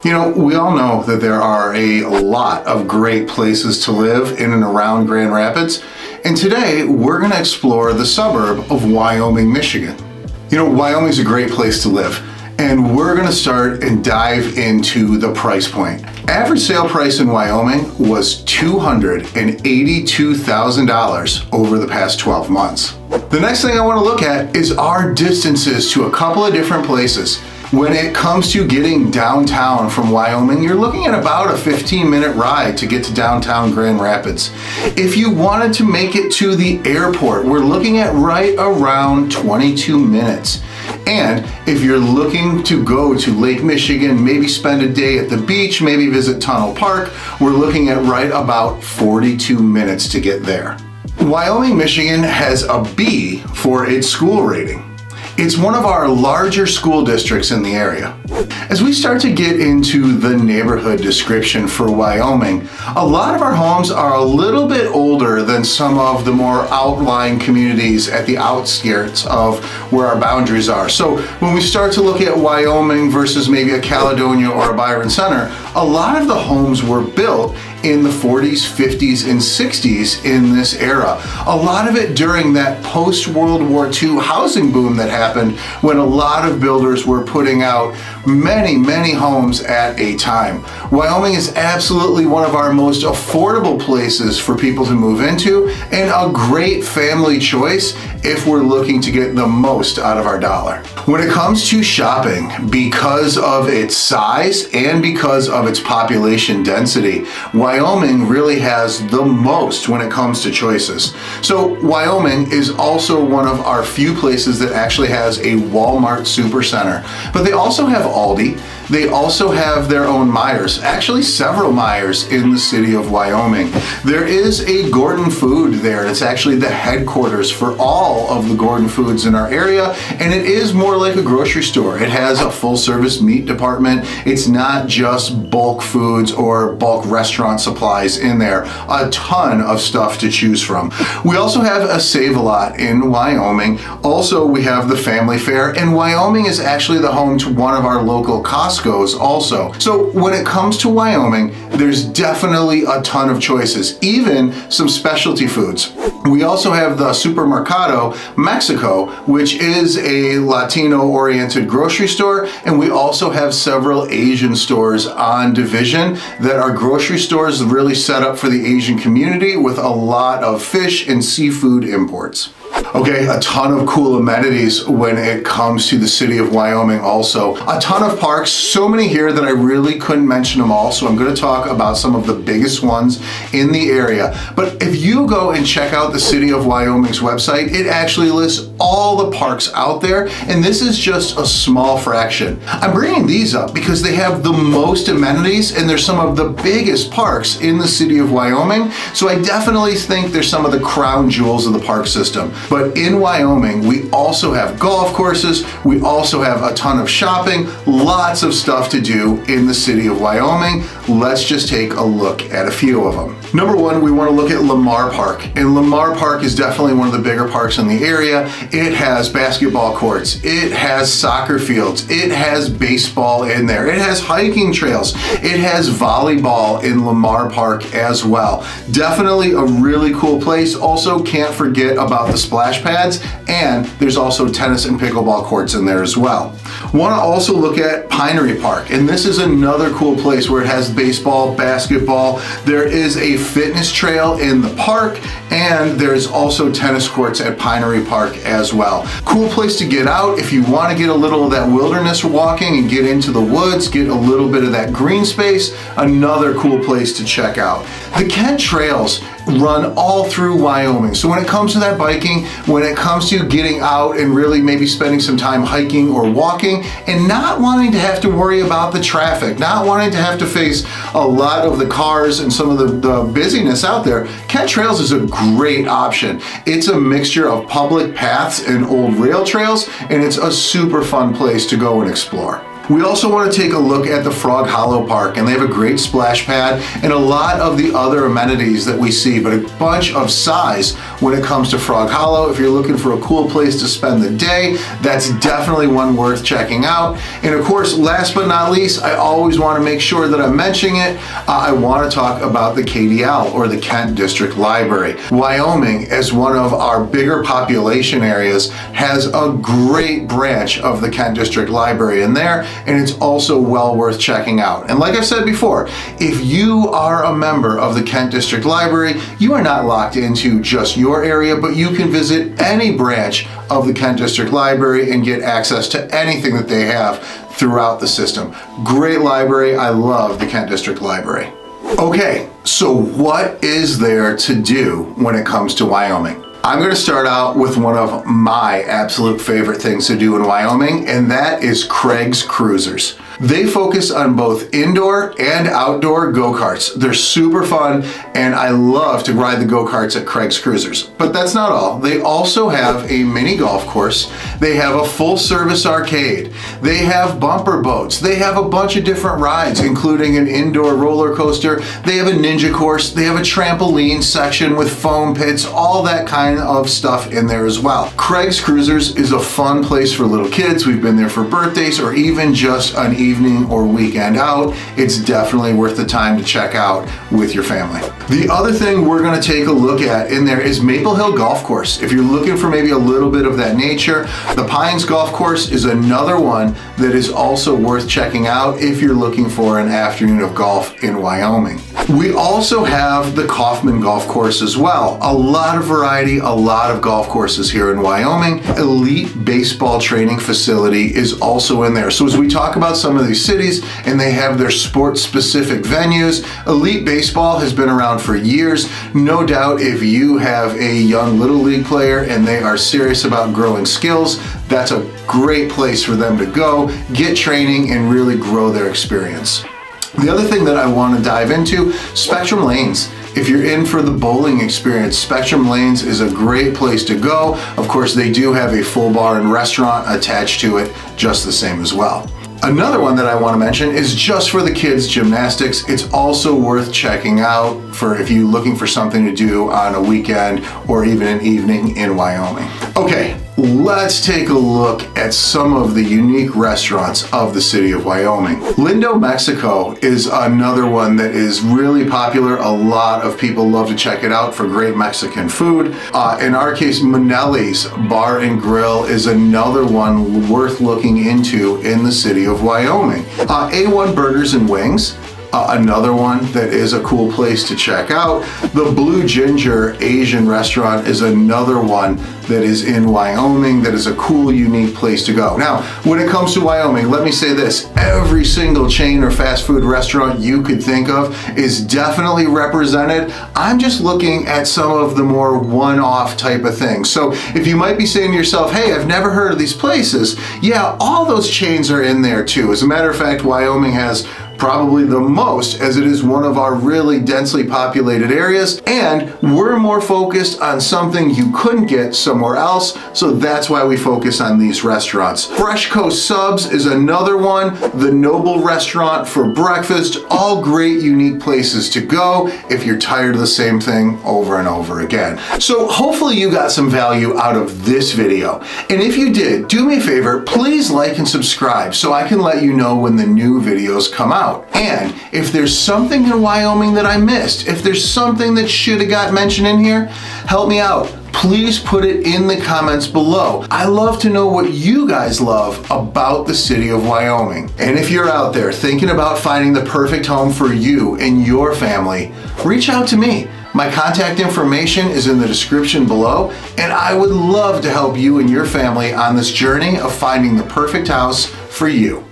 You know, we all know that there are a lot of great places to live in and around Grand Rapids, and today we're going to explore the suburb of Wyoming, Michigan. You know, Wyoming's a great place to live, and we're going to start and dive into the price point. Average sale price in Wyoming was $282,000 over the past 12 months. The next thing I want to look at is our distances to a couple of different places. When it comes to getting downtown from Wyoming, you're looking at about a 15-minute ride to get to downtown Grand Rapids. If you wanted to make it to the airport, we're looking at right around 22 minutes. And if you're looking to go to Lake Michigan, maybe spend a day at the beach, maybe visit Tunnel Park, we're looking at right about 42 minutes to get there. Wyoming, Michigan has a B for its school rating. It's one of our larger school districts in the area. As we start to get into the neighborhood description for Wyoming, a lot of our homes are a little bit older than some of the more outlying communities at the outskirts of where our boundaries are. So when we start to look at Wyoming versus maybe a Caledonia or a Byron Center, a lot of the homes were built in the 40s, 50s, and 60s in this era. A lot of it during that post-World War II housing boom that happened when a lot of builders were putting out many homes at a time. Wyoming is absolutely one of our most affordable places for people to move into and a great family choice if we're looking to get the most out of our dollar. When it comes to shopping, because of its size and because of its population density, Wyoming really has the most when it comes to choices. So Wyoming is also one of our few places that actually has a Walmart supercenter, but they also have Aldi. They also have their own Meijers, actually several Meijers in the city of Wyoming. There is a Gordon Food there. It's actually the headquarters for all of the Gordon Foods in our area, and it is more like a grocery store. It has a full-service meat department. It's not just bulk foods or bulk restaurant supplies in there. A ton of stuff to choose from. We also have a Save-A-Lot in Wyoming. Also, we have the Family Fair, and Wyoming is actually the home to one of our local Costco's also. So when it comes to Wyoming, there's definitely a ton of choices, even some specialty foods. We also have the Supermercado Mexico, which is a Latino-oriented grocery store, and we also have several Asian stores on Division that are grocery stores really set up for the Asian community with a lot of fish and seafood imports. Okay, a ton of cool amenities when it comes to the city of Wyoming also. A ton of parks, so many here that I really couldn't mention them all, so I'm going to talk about some of the biggest ones in the area. But if you go and check out the city of Wyoming's website, it actually lists all the parks out there, and this is just a small fraction. I'm bringing these up because they have the most amenities, and they're some of the biggest parks in the city of Wyoming, so I definitely think they're some of the crown jewels of the park system. But in Wyoming, we also have golf courses, we also have a ton of shopping, lots of stuff to do in the city of Wyoming. Let's just take a look at a few of them. Number one, we want to look at Lamar Park. And Lamar Park is definitely one of the bigger parks in the area. It has basketball courts, it has soccer fields, it has baseball in there, it has hiking trails, it has volleyball in Lamar Park as well. Definitely a really cool place. Also, can't forget about the splash pads, and there's also tennis and pickleball courts in there as well. Want to also look at Pinery Park, and this is another cool place where it has baseball, basketball. There is a fitness trail in the park, and there's also tennis courts at Pinery Park as well. Cool place to get out if you want to get a little of that wilderness walking and get into the woods, get a little bit of that green space. Another cool place to check out. The Kent Trails run all through Wyoming. So when it comes to that biking, when it comes to getting out and really maybe spending some time hiking or walking and not wanting to have to worry about the traffic, not wanting to have to face a lot of the cars and some of the busyness out there, Kent Trails is a great option. It's a mixture of public paths and old rail trails, and it's a super fun place to go and explore. We also want to take a look at the Frog Hollow Park, and they have a great splash pad and a lot of the other amenities that we see, but a bunch of size when it comes to Frog Hollow. If you're looking for a cool place to spend the day, that's definitely one worth checking out. And of course, last but not least, I always want to make sure that I'm mentioning it. I want to talk about the KDL, or the Kent District Library. Wyoming, as one of our bigger population areas, has a great branch of the Kent District Library in there, and it's also well worth checking out. And like I've said before, if you are a member of the Kent District Library, you are not locked into just your area, but you can visit any branch of the Kent District Library and get access to anything that they have throughout the system. Great library. I love the Kent District Library. Okay, so what is there to do when it comes to Wyoming? I'm going to start out with one of my absolute favorite things to do in Wyoming, and that is Craig's Cruisers. They focus on both indoor and outdoor go-karts. They're super fun, and I love to ride the go-karts at Craig's Cruisers. But that's not all. They also have a mini golf course. They have a full-service arcade. They have bumper boats. They have a bunch of different rides, including an indoor roller coaster. They have a ninja course. They have a trampoline section with foam pits, all that kind of stuff in there as well. Craig's Cruisers is a fun place for little kids. We've been there for birthdays or even just an evening or weekend out. It's definitely worth the time to check out with your family. The other thing we're going to take a look at in there is Maple Hill Golf Course. If you're looking for maybe a little bit of that nature, the Pines Golf Course is another one that is also worth checking out if you're looking for an afternoon of golf in Wyoming. We also have the Kaufman Golf Course as well. A lot of variety, a lot of golf courses here in Wyoming. Elite Baseball Training Facility is also in there. So as we talk about some of these cities and they have their sports-specific venues, Elite Baseball has been around for years. No doubt if you have a young Little League player and they are serious about growing skills, that's a great place for them to go, get training, and really grow their experience. The other thing that I want to dive into, Spectrum Lanes. If you're in for the bowling experience, Spectrum Lanes is a great place to go. Of course, they do have a full bar and restaurant attached to it, just the same as well. Another one that I want to mention is just for the kids, gymnastics. It's also worth checking out for if you're looking for something to do on a weekend or even an evening in Wyoming. Okay, let's take a look at some of the unique restaurants of the city of Wyoming. Lindo, Mexico is another one that is really popular. A lot of people love to check it out for great Mexican food. In our case, Manelli's Bar and Grill is another one worth looking into in the city of Wyoming. A1 Burgers and Wings, another one that is a cool place to check out. The Blue Ginger Asian restaurant is another one that is in Wyoming that is a cool, unique place to go. Now, when it comes to Wyoming, let me say this. Every single chain or fast food restaurant you could think of is definitely represented. I'm just looking at some of the more one-off type of things. So if you might be saying to yourself, hey, I've never heard of these places, yeah, all those chains are in there too. As a matter of fact, Wyoming has probably the most, as it is one of our really densely populated areas, and we're more focused on something you couldn't get somewhere else, so that's why we focus on these restaurants. Fresh Coast Subs is another one, the Noble Restaurant for breakfast, all great unique places to go if you're tired of the same thing over and over again. So hopefully you got some value out of this video, and if you did, do me a favor, please like and subscribe so I can let you know when the new videos come out. And if there's something in Wyoming that I missed, if there's something that should have got mentioned in here, help me out. Please put it in the comments below. I love to know what you guys love about the city of Wyoming. And if you're out there thinking about finding the perfect home for you and your family, reach out to me. My contact information is in the description below, and I would love to help you and your family on this journey of finding the perfect house for you.